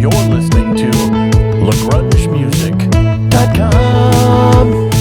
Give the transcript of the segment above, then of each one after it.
You're listening to LaGrungemusic.com.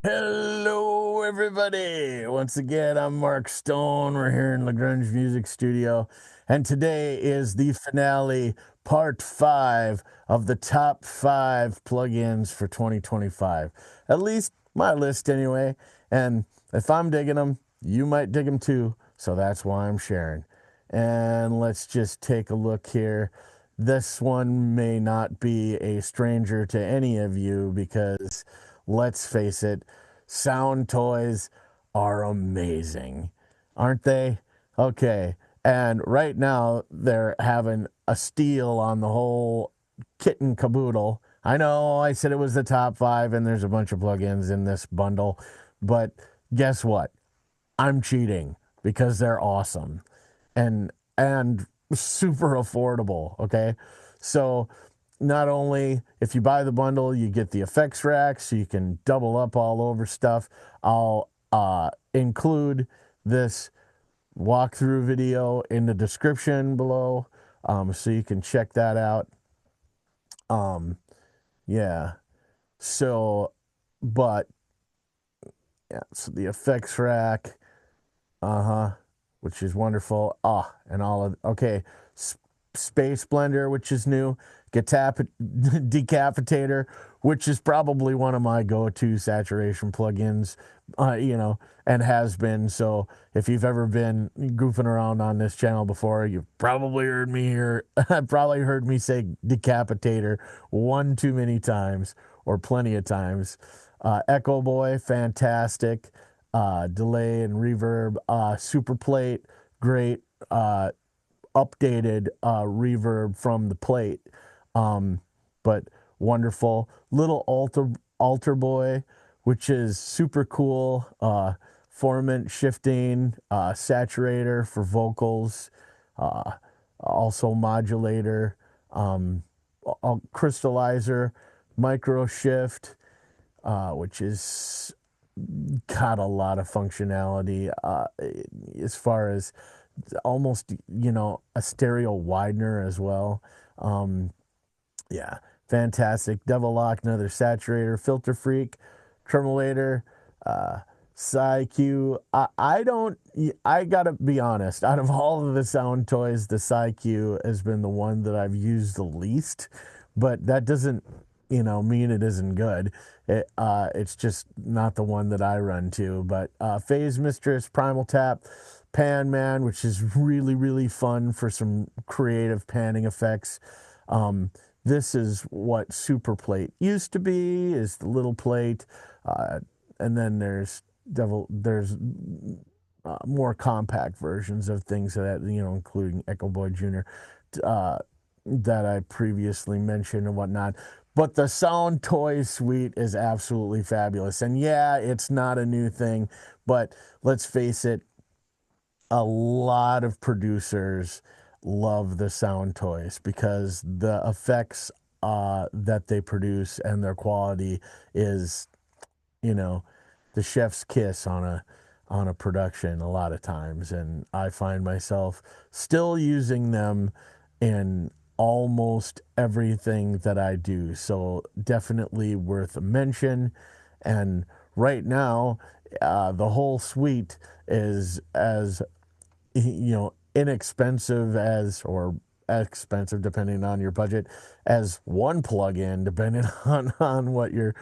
Hello, everybody. Once again, I'm Mark Stone. We're here in LaGrunge Music Studio, and today is the finale, part 5 of the top 5 plugins for 2025. At least my list, anyway. And if I'm digging them, you might dig them too. So that's why I'm sharing. And let's just take a look here. This one may not be a stranger to any of you because, let's face it, SoundToys are amazing, aren't they? Okay, and right now they're having a steal on the whole kit and caboodle. I know I said it was the top 5 and there's a bunch of plugins in this bundle, but guess what? I'm cheating because they're awesome and super affordable. Okay, so not only if you buy the bundle, you get the effects rack, so you can double up all over stuff. I'll include this walkthrough video in the description below, so you can check that out. Yeah. So, but yeah, so the effects rack, which is wonderful. And all of, okay, Space Blender, which is new, Decapitator, which is probably one of my go-to saturation plugins, and has been. So if you've ever been goofing around on this channel before, you've probably heard me say Decapitator one too many times, or plenty of times. Echo Boy, fantastic. Delay and reverb. Super Plate, great. Updated reverb from the plate, but wonderful. Little alter boy, which is super cool. Formant shifting, saturator for vocals, also modulator, crystallizer, micro shift, which is got a lot of functionality as far as almost, a stereo widener as well. Yeah, fantastic. Devil Lock, another saturator. Filter Freak, Tremolator, SciQ. I gotta be honest, out of all of the SoundToys, the SciQ has been the one that I've used the least, but that doesn't mean it isn't good. It's just not the one that I run to. But Phase Mistress, Primal Tap, Pan Man, which is really, really fun for some creative panning effects. This is what Super Plate used to be, is the little plate. And then there's more compact versions of things that, including Echo Boy Jr., that I previously mentioned and whatnot. But the SoundToys suite is absolutely fabulous. And yeah, it's not a new thing, but let's face it, a lot of producers love the SoundToys because the effects that they produce and their quality is, the chef's kiss on a production a lot of times. And I find myself still using them in almost everything that I do. So definitely worth a mention. And right now, the whole suite is as inexpensive as, or expensive depending on your budget, as one plugin, depending on what you're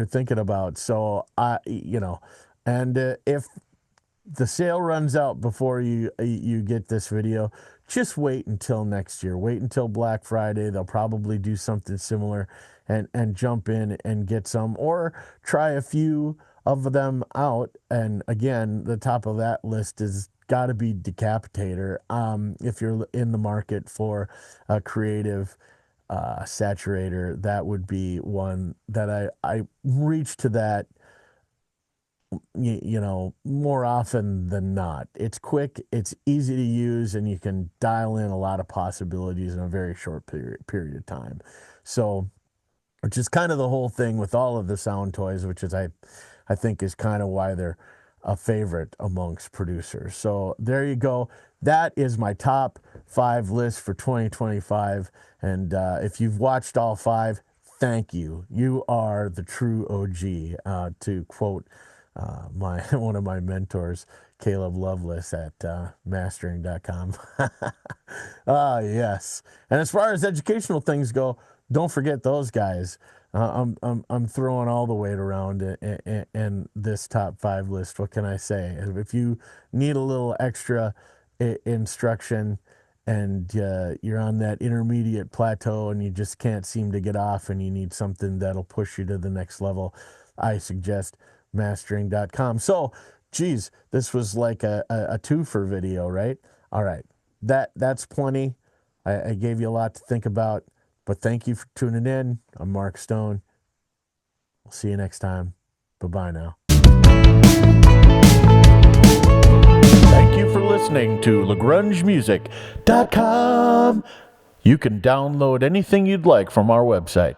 thinking about. So and if the sale runs out before you get this video, just wait until next year. Wait until Black Friday. They'll probably do something similar and jump in and get some, or try a few of them out. And again, the top of that list is got to be Decapitator. If you're in the market for a creative saturator, that would be one that I reach to that more often than not. It's quick, it's easy to use, and you can dial in a lot of possibilities in a very short period of time. So, which is kind of the whole thing with all of the SoundToys, which is I think is kind of why they're a favorite amongst producers. So there you go. That is my top 5 list for 2025. And if you've watched all 5, thank you. You are the true OG. To quote my one of my mentors, Caleb Lovelace at mastering.com. Yes. And as far as educational things go, don't forget those guys. I'm throwing all the weight around in this top 5 list. What can I say? If you need a little extra instruction and you're on that intermediate plateau and you just can't seem to get off and you need something that'll push you to the next level, I suggest mastering.com. So, geez, this was like a twofer video, right? All right, that's plenty. I gave you a lot to think about, but thank you for tuning in. I'm Mark Stone. We'll see you next time. Bye-bye now. Thank you for listening to LaGrungemusic.com. You can download anything you'd like from our website.